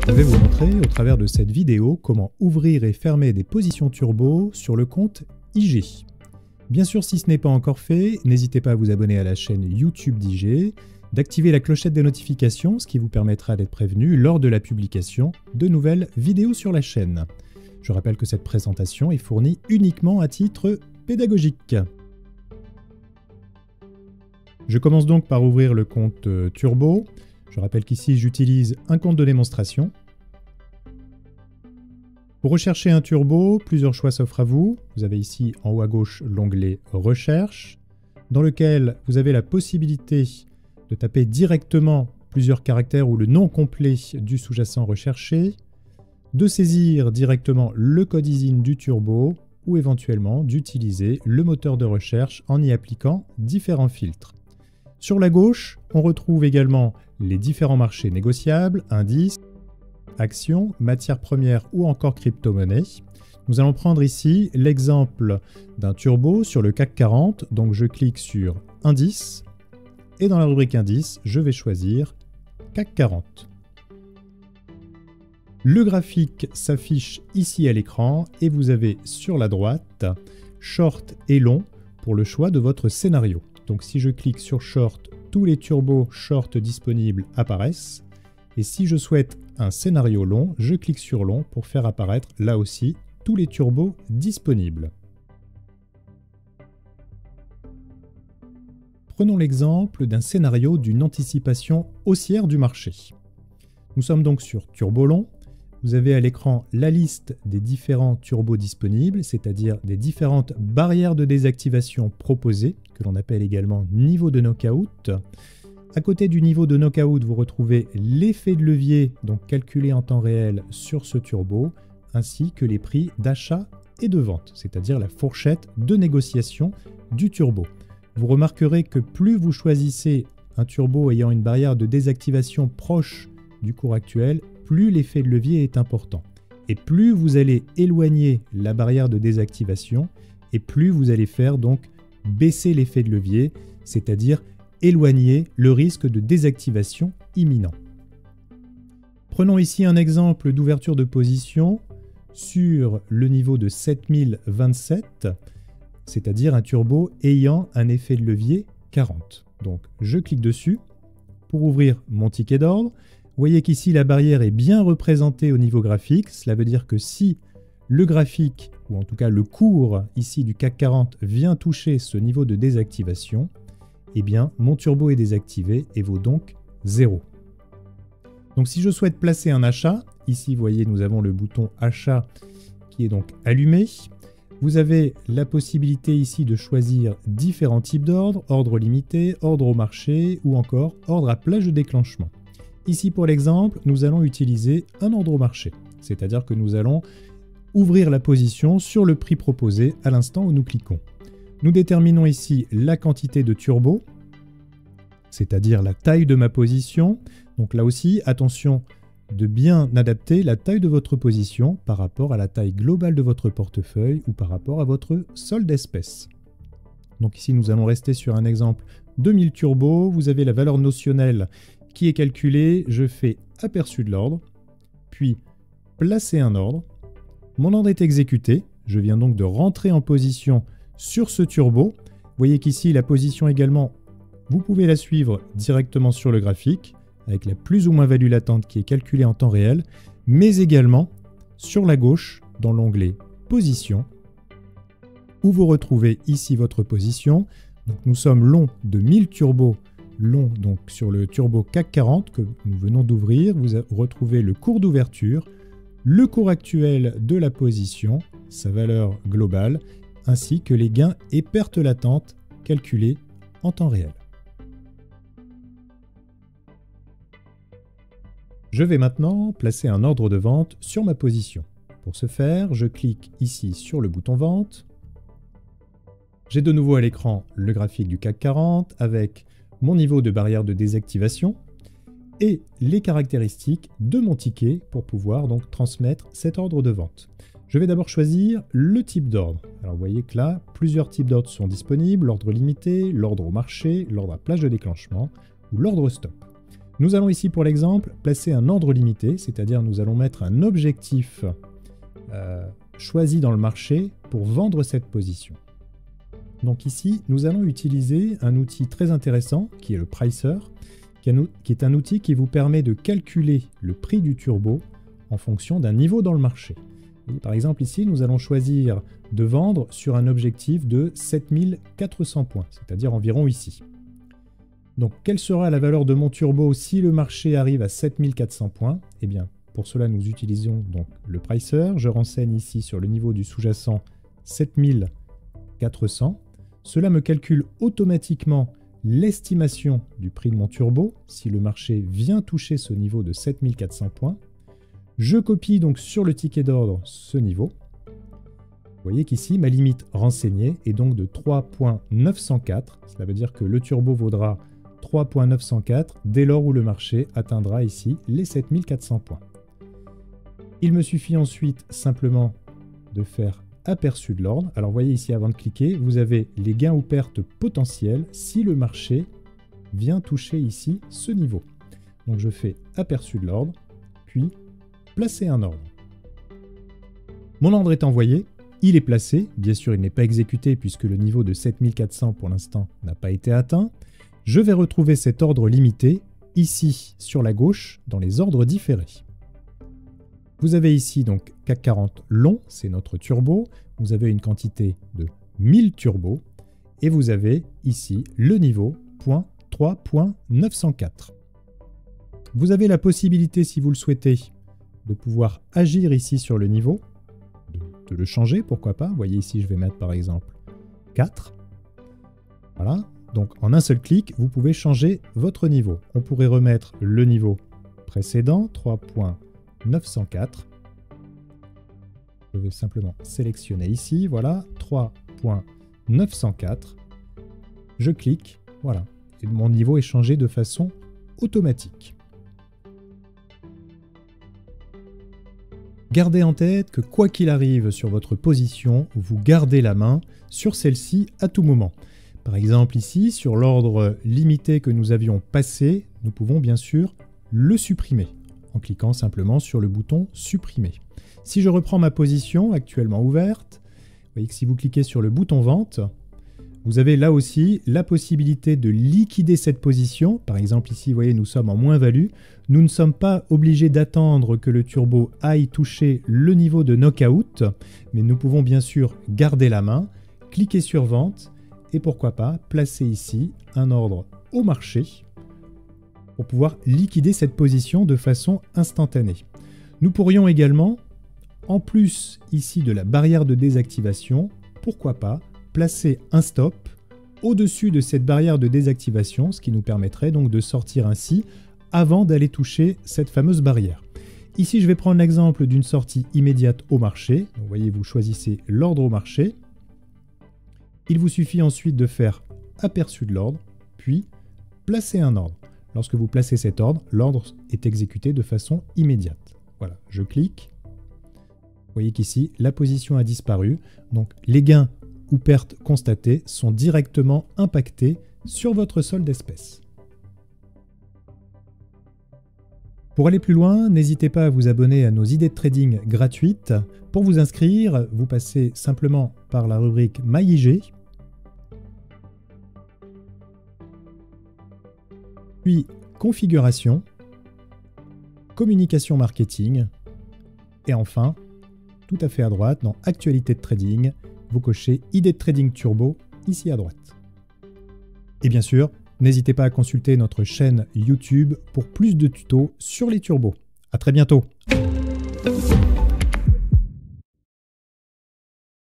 Je vais vous montrer au travers de cette vidéo comment ouvrir et fermer des positions turbo sur le compte IG. Bien sûr, si ce n'est pas encore fait, n'hésitez pas à vous abonner à la chaîne YouTube d'IG, d'activer la clochette des notifications, ce qui vous permettra d'être prévenu lors de la publication de nouvelles vidéos sur la chaîne. Je rappelle que cette présentation est fournie uniquement à titre pédagogique. Je commence donc par ouvrir le compte Turbo. Je rappelle qu'ici j'utilise un compte de démonstration. Pour rechercher un turbo, plusieurs choix s'offrent à vous. Vous avez ici en haut à gauche l'onglet Recherche, dans lequel vous avez la possibilité de taper directement plusieurs caractères ou le nom complet du sous-jacent recherché, de saisir directement le code ISIN du turbo ou éventuellement d'utiliser le moteur de recherche en y appliquant différents filtres. Sur la gauche, on retrouve également les différents marchés négociables, indices, actions, matières premières ou encore crypto-monnaies. Nous allons prendre ici l'exemple d'un turbo sur le CAC 40, donc je clique sur Indice et dans la rubrique Indice, je vais choisir CAC 40. Le graphique s'affiche ici à l'écran et vous avez sur la droite Short et Long pour le choix de votre scénario. Donc si je clique sur Short, tous les turbos Short disponibles apparaissent. Et si je souhaite un scénario long, je clique sur Long pour faire apparaître là aussi tous les turbos disponibles. Prenons l'exemple d'un scénario d'une anticipation haussière du marché. Nous sommes donc sur Turbo Long. Vous avez à l'écran la liste des différents turbos disponibles, c'est-à-dire des différentes barrières de désactivation proposées, que l'on appelle également niveau de knockout. À côté du niveau de knockout, vous retrouvez l'effet de levier, donc calculé en temps réel sur ce turbo, ainsi que les prix d'achat et de vente, c'est-à-dire la fourchette de négociation du turbo. Vous remarquerez que plus vous choisissez un turbo ayant une barrière de désactivation proche du cours actuel, plus l'effet de levier est important. Et plus vous allez éloigner la barrière de désactivation, et plus vous allez faire donc baisser l'effet de levier, c'est-à-dire éloigner le risque de désactivation imminent. Prenons ici un exemple d'ouverture de position sur le niveau de 7027, c'est-à-dire un turbo ayant un effet de levier 40. Donc je clique dessus pour ouvrir mon ticket d'ordre. Vous voyez qu'ici la barrière est bien représentée au niveau graphique. Cela veut dire que si le graphique, ou en tout cas le cours ici du CAC 40 vient toucher ce niveau de désactivation, eh bien mon turbo est désactivé et vaut donc 0. Donc si je souhaite placer un achat, ici vous voyez nous avons le bouton achat qui est donc allumé. Vous avez la possibilité ici de choisir différents types d'ordres, ordre limité, ordre au marché ou encore ordre à plage de déclenchement. Ici pour l'exemple, nous allons utiliser un ordre au marché, c'est-à-dire que nous allons ouvrir la position sur le prix proposé à l'instant où nous cliquons. Nous déterminons ici la quantité de turbo, c'est-à-dire la taille de ma position. Donc là aussi, attention de bien adapter la taille de votre position par rapport à la taille globale de votre portefeuille ou par rapport à votre solde d'espèces. Donc ici, nous allons rester sur un exemple 2000 turbo. Vous avez la valeur notionnelle qui est calculée. Je fais aperçu de l'ordre, puis placer un ordre. Mon ordre est exécuté. Je viens donc de rentrer en position sur ce turbo. Vous voyez qu'ici, la position également, vous pouvez la suivre directement sur le graphique, avec la plus ou moins value latente qui est calculée en temps réel, mais également sur la gauche, dans l'onglet Position, où vous retrouvez ici votre position. Donc nous sommes long de 1000 turbos, long donc sur le turbo CAC 40 que nous venons d'ouvrir. Vous retrouvez le cours d'ouverture, le cours actuel de la position, sa valeur globale, ainsi que les gains et pertes latentes calculés en temps réel. Je vais maintenant placer un ordre de vente sur ma position. Pour ce faire, je clique ici sur le bouton Vente. J'ai de nouveau à l'écran le graphique du CAC 40 avec mon niveau de barrière de désactivation et les caractéristiques de mon ticket pour pouvoir donc transmettre cet ordre de vente. Je vais d'abord choisir le type d'ordre. Alors vous voyez que là, plusieurs types d'ordres sont disponibles, l'ordre limité, l'ordre au marché, l'ordre à plage de déclenchement ou l'ordre stop. Nous allons ici pour l'exemple placer un ordre limité, c'est-à-dire nous allons mettre un objectif choisi dans le marché pour vendre cette position. Donc ici, nous allons utiliser un outil très intéressant qui est le Pricer, qui est un outil qui vous permet de calculer le prix du turbo en fonction d'un niveau dans le marché. Par exemple ici, nous allons choisir de vendre sur un objectif de 7400 points, c'est-à-dire environ ici. Donc quelle sera la valeur de mon turbo si le marché arrive à 7400 points? Eh bien, pour cela, nous utilisons donc le Pricer. Je renseigne ici sur le niveau du sous-jacent 7400. Cela me calcule automatiquement l'estimation du prix de mon turbo si le marché vient toucher ce niveau de 7400 points. Je copie donc sur le ticket d'ordre ce niveau. Vous voyez qu'ici, ma limite renseignée est donc de 3.904. Cela veut dire que le turbo vaudra 3.904 dès lors où le marché atteindra ici les 7400 points. Il me suffit ensuite simplement de faire aperçu de l'ordre. Alors vous voyez ici avant de cliquer, vous avez les gains ou pertes potentiels si le marché vient toucher ici ce niveau. Donc je fais aperçu de l'ordre, puis placer un ordre. Mon ordre est envoyé, il est placé, bien sûr il n'est pas exécuté puisque le niveau de 7400 pour l'instant n'a pas été atteint. Je vais retrouver cet ordre limité ici sur la gauche dans les ordres différés. Vous avez ici donc CAC 40 long, c'est notre turbo. Vous avez une quantité de 1000 turbos et vous avez ici le niveau 3.904. Vous avez la possibilité, si vous le souhaitez, de pouvoir agir ici sur le niveau, de le changer, pourquoi pas. Vous voyez ici, je vais mettre par exemple 4. Voilà. Donc en un seul clic, vous pouvez changer votre niveau. On pourrait remettre le niveau précédent, 3.904. Je vais simplement sélectionner ici, voilà, 3.904. Je clique, voilà, et mon niveau est changé de façon automatique. Gardez en tête que quoi qu'il arrive sur votre position, vous gardez la main sur celle-ci à tout moment. Par exemple ici, sur l'ordre limité que nous avions passé, nous pouvons bien sûr le supprimer en cliquant simplement sur le bouton supprimer. Si je reprends ma position actuellement ouverte, vous voyez que si vous cliquez sur le bouton vente, vous avez là aussi la possibilité de liquider cette position. Par exemple ici, vous voyez, nous sommes en moins-value. Nous ne sommes pas obligés d'attendre que le turbo aille toucher le niveau de knockout, mais nous pouvons bien sûr garder la main, cliquer sur vente, et pourquoi pas placer ici un ordre au marché pour pouvoir liquider cette position de façon instantanée. Nous pourrions également, en plus ici de la barrière de désactivation, pourquoi pas placer un stop au-dessus de cette barrière de désactivation, ce qui nous permettrait donc de sortir ainsi avant d'aller toucher cette fameuse barrière. Ici, je vais prendre l'exemple d'une sortie immédiate au marché. Donc, vous voyez, vous choisissez l'ordre au marché. Il vous suffit ensuite de faire aperçu de l'ordre, puis placer un ordre. Lorsque vous placez cet ordre, l'ordre est exécuté de façon immédiate. Voilà, je clique. Vous voyez qu'ici, la position a disparu. Donc, les gains ou pertes constatées sont directement impactés sur votre solde d'espèces. Pour aller plus loin, n'hésitez pas à vous abonner à nos idées de trading gratuites. Pour vous inscrire, vous passez simplement par la rubrique MyIG, puis Configuration, Communication marketing, et enfin, tout à fait à droite, dans Actualité de trading, vous cochez Idées de trading turbo, ici à droite. Et bien sûr, n'hésitez pas à consulter notre chaîne YouTube pour plus de tutos sur les turbos. À très bientôt.